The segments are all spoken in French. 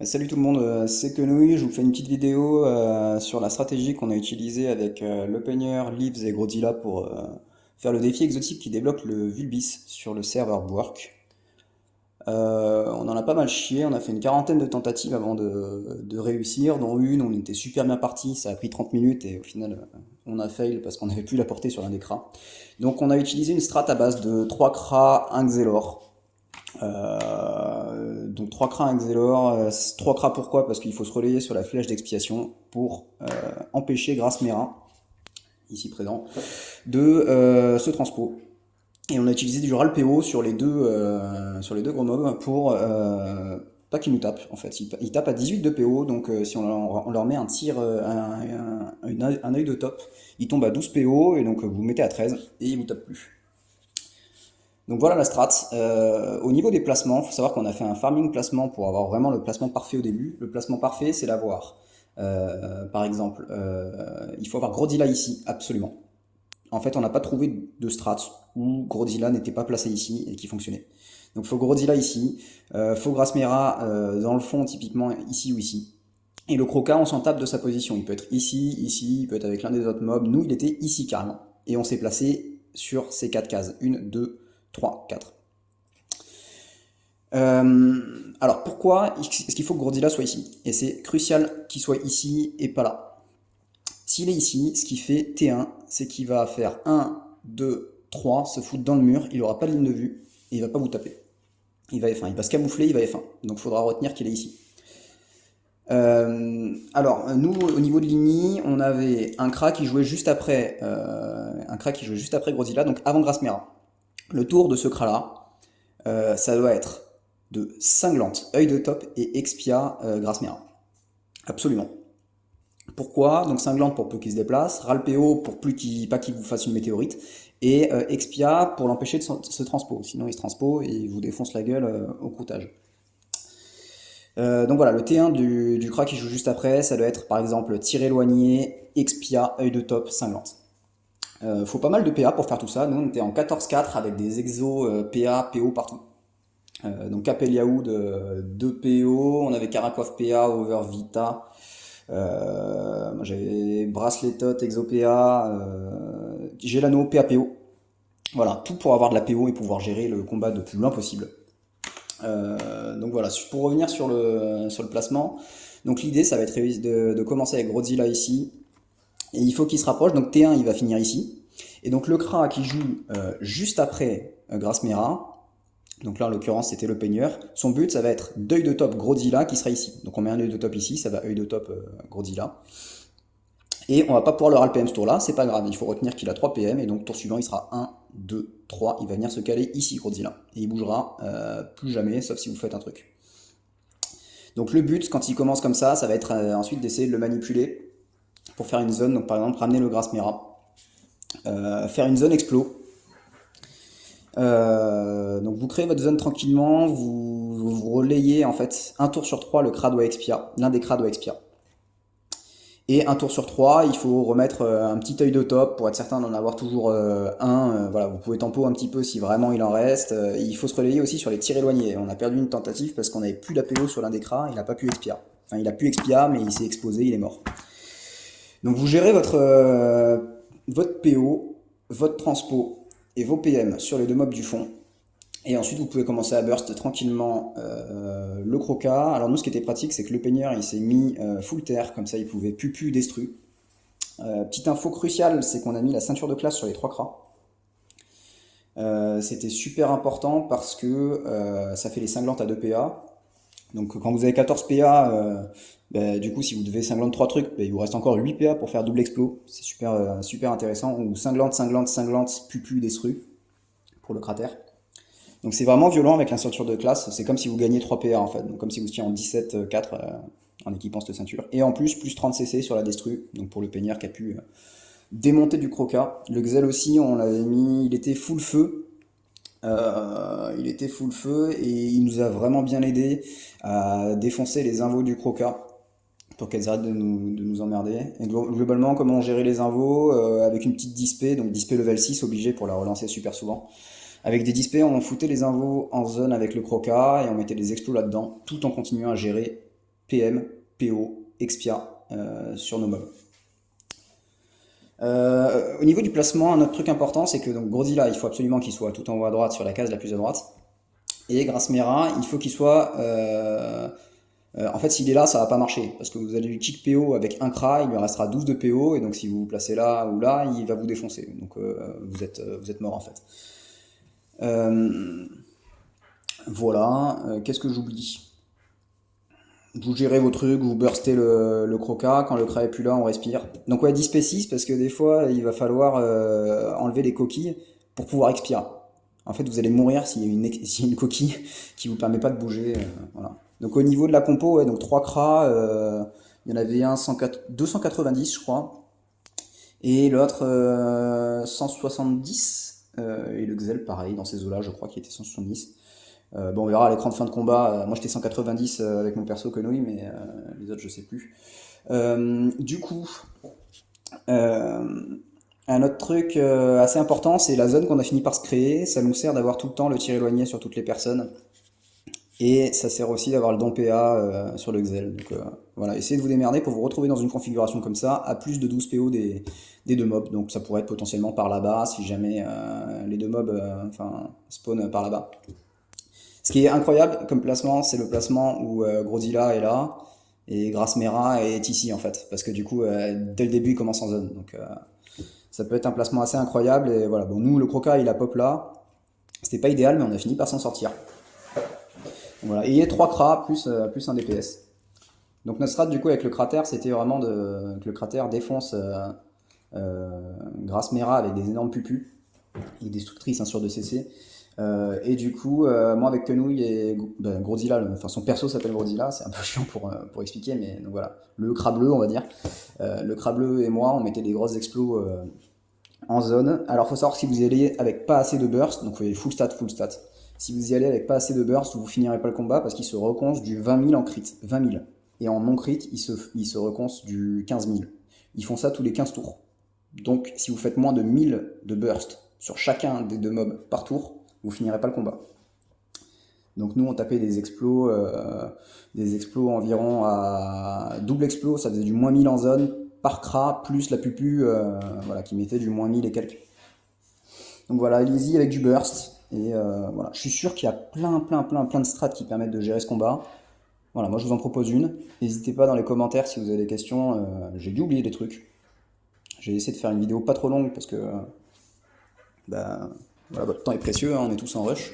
Salut tout le monde, c'est Quenouille. Je vous fais une petite vidéo sur la stratégie qu'on a utilisée avec l'Opener, Leaves et Grodzilla pour faire le défi exotique qui débloque le Vulbis sur le serveur Bwork. On en a pas mal chié, on a fait une quarantaine de tentatives avant de réussir, dont une, on était super bien parti, ça a pris 30 minutes et au final on a fail parce qu'on n'avait plus la portée sur l'un des cras. Donc on a utilisé une strat à base de 3 cras, 1 Xelor. Donc 3 cras, 1 Xelor. 3 cras pourquoi? Parce qu'il faut se relayer sur la flèche d'expiation pour empêcher Grasmera, ici présent, de se transpo. Et on a utilisé du Ralpeo sur les deux gros mobs pour pas qu'ils nous tapent en fait. Ils tapent à 18 de PO, donc si on leur met un tir, un œil de top, ils tombent à 12 PO et donc vous mettez à 13 et ils vous tapent plus. Donc voilà la strat. Au niveau des placements, il faut savoir qu'on a fait un farming placement pour avoir vraiment le placement parfait au début. Le placement parfait, c'est l'avoir. Par exemple, il faut avoir Grodzilla ici, absolument. En fait, on n'a pas trouvé de strat où Grodzilla n'était pas placé ici et qui fonctionnait. Donc il faut Grodzilla ici, faut Grasmera dans le fond, typiquement ici ou ici. Et le Croca, on s'en tape de sa position. Il peut être ici, ici, il peut être avec l'un des autres mobs. Nous, il était ici carrément. Et on s'est placé sur ces 4 cases. 1, 2, 3, 4. Alors pourquoi est-ce qu'il faut que Godzilla soit ici? Et c'est crucial qu'il soit ici et pas là. S'il est ici, ce qui fait T1, c'est qu'il va faire 1, 2, 3, se foutre dans le mur, il n'aura pas de ligne de vue, et il va pas vous taper. Il va F1, il va se camoufler, il va F1. Donc il faudra retenir qu'il est ici. Alors, nous, au niveau de l'INI, on avait un Kra qui jouait juste après, Godzilla, donc avant Grasmera. Le tour de ce Kra-là, ça doit être de Cinglante, œil de top et Expia Grasmera. Absolument. Pourquoi? Donc Cinglante pour peu qu'il se déplace, Ralpeo pour pas qu'il vous fasse une météorite, et Expia pour l'empêcher de se transpo. Sinon il se transpo et il vous défonce la gueule au croûtage. Donc voilà, le T1 du Kra qui joue juste après, ça doit être par exemple tir éloigné, Expia, œil de top, Cinglante. Faut pas mal de PA pour faire tout ça. Nous on était en 14-4 avec des exos PA, PO partout. Donc Capeliaoud 2 PO, on avait Karakov PA, Over Vita, moi j'avais Braceletot, Exopéa, Gelano, PAPO. Voilà, tout pour avoir de la PO et pouvoir gérer le combat de plus loin possible. Donc voilà, pour revenir sur le placement, donc l'idée ça va être de commencer avec Godzilla ici, et il faut qu'il se rapproche, donc T1 il va finir ici, et donc le Kra qui joue juste après Grasmera, donc là en l'occurrence c'était le peigneur, son but ça va être d'œil de top Godzilla qui sera ici, donc on met un œil de top ici, ça va œil de top Godzilla, et on va pas pouvoir le RAL PM ce tour là, c'est pas grave, il faut retenir qu'il a 3 PM, et donc tour suivant il sera 1, 2, 3, il va venir se caler ici Godzilla, et il bougera plus jamais, sauf si vous faites un truc. Donc le but quand il commence comme ça va être ensuite d'essayer de le manipuler pour faire une zone, donc par exemple ramener le Grasmera, faire une zone explo. Donc vous créez votre zone tranquillement, vous relayez en fait un tour sur 3 le Kra doit expia, l'un des Kra doit expia. Et un tour sur 3 il faut remettre un petit œil de top pour être certain d'en avoir toujours un. Voilà, vous pouvez tempo un petit peu si vraiment il en reste. Il faut se relayer aussi sur les tirs éloignés. On a perdu une tentative parce qu'on n'avait plus d'APO sur l'un des Kra, il n'a pas pu expia. Enfin, il a pu expia, mais il s'est exposé, il est mort. Donc vous gérez votre PO, votre transpo et vos PM sur les deux mobs du fond. Et ensuite, vous pouvez commencer à burst tranquillement le Croca. Alors nous, ce qui était pratique, c'est que le peigneur, il s'est mis full terre, comme ça, il pouvait pupu destru. Petite info cruciale, c'est qu'on a mis la ceinture de classe sur les 3 cras. C'était super important parce que ça fait les cinglantes à 2 PA. Donc quand vous avez 14 PA, bah, du coup si vous devez cinglante 3 trucs, bah, il vous reste encore 8 PA pour faire double explo. C'est super intéressant. Ou cinglante, cinglante, cinglante, pupu, destru pour le cratère. Donc c'est vraiment violent avec la ceinture de classe, c'est comme si vous gagnez 3 PA en fait, donc comme si vous étiez en 17-4 en équipant cette ceinture. Et en plus, plus 30 CC sur la destru, donc pour le peigneur qui a pu démonter du croca. Le Xel aussi, on l'avait mis, il était full feu et il nous a vraiment bien aidé à défoncer les invos du croca pour qu'elles arrêtent de nous emmerder. Et globalement, comment gérer les invos avec une petite dispé, donc dispé level 6 obligé pour la relancer super souvent. Avec des dispés, on foutait les invos en zone avec le croca et on mettait des explos là-dedans, tout en continuant à gérer PM, PO, Expia sur nos mobs. Au niveau du placement, un autre truc important, c'est que donc Godzilla, il faut absolument qu'il soit tout en haut à droite sur la case la plus à droite. Et Grasmera, il faut qu'il soit... en fait, s'il est là, ça va pas marcher. Parce que vous allez lui kick PO avec un Kra, il lui restera 12 de PO. Et donc, si vous vous placez là ou là, il va vous défoncer. Donc, vous êtes mort en fait. Voilà. Qu'est-ce que j'oublie? Vous gérez vos trucs, vous burstez le croca. Quand le Kra est plus là, on respire. Donc, ouais, 10 P6 parce que des fois, il va falloir enlever les coquilles pour pouvoir expirer. En fait, vous allez mourir s'il y a une coquille qui vous permet pas de bouger. Voilà. Donc au niveau de la compo, ouais, donc 3 cras, il y en avait un 290 je crois, et l'autre 170, et le Xel pareil, dans ces eaux-là je crois qu'il était 170. Bon on verra à l'écran de fin de combat, moi j'étais 190 avec mon perso Konohi, mais les autres je sais plus. Du coup, un autre truc assez important, c'est la zone qu'on a fini par se créer, ça nous sert d'avoir tout le temps le tir éloigné sur toutes les personnes. Et ça sert aussi d'avoir le don PA sur le Xel. Donc voilà, essayez de vous démerder pour vous retrouver dans une configuration comme ça, à plus de 12 PO des deux mobs. Donc ça pourrait être potentiellement par là-bas, si jamais les deux mobs spawn par là-bas. Ce qui est incroyable comme placement, c'est le placement où Godzilla est là, et Grasmera est ici en fait. Parce que du coup, dès le début, il commence en zone. Donc ça peut être un placement assez incroyable. Et voilà, bon, nous, le Croca, il a pop là. C'était pas idéal, mais on a fini par s'en sortir. Voilà. Et il y a 3 cras plus un DPS. Donc notre strat du coup avec le cratère, c'était vraiment que le cratère défonce Grasmera avec des énormes pupus et destructrices sur 2cc. Et du coup, moi avec Quenouille et Godzilla, son perso s'appelle Godzilla, c'est un peu chiant pour expliquer, mais donc voilà, le crat bleu on va dire. Le crat bleu et moi, on mettait des grosses explos en zone. Alors faut savoir que si vous y allez avec pas assez de burst, donc vous voyez full stat. Si vous y allez avec pas assez de burst, vous finirez pas le combat parce qu'il se reconce du 20 000 en crit. 20 000. Et en non-crit, il se reconce du 15 000. Ils font ça tous les 15 tours. Donc si vous faites moins de 1000 de burst sur chacun des deux mobs par tour, vous finirez pas le combat. Donc nous on tapait des explos environ à double explos, ça faisait du moins 1000 en zone par cra, plus la pupu voilà, qui mettait du moins 1000 et quelques. Donc voilà, allez-y avec du burst. Et voilà, je suis sûr qu'il y a plein de strats qui permettent de gérer ce combat. Voilà, moi je vous en propose une. N'hésitez pas dans les commentaires si vous avez des questions. J'ai dû oublier des trucs. J'ai essayé de faire une vidéo pas trop longue parce que voilà, votre temps est précieux, hein, on est tous en rush.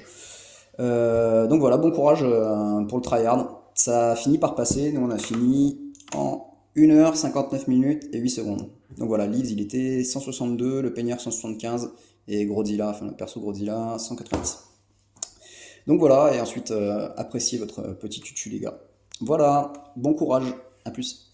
Donc voilà, bon courage pour le tryhard. Ça a fini par passer, nous on a fini en 1h 59 minutes et 8 secondes. Donc voilà, Leeds il était 162, le peigneur 175 et Godzilla, enfin le perso Godzilla 190. Donc voilà, et ensuite appréciez votre petit tutu les gars. Voilà, bon courage, à plus.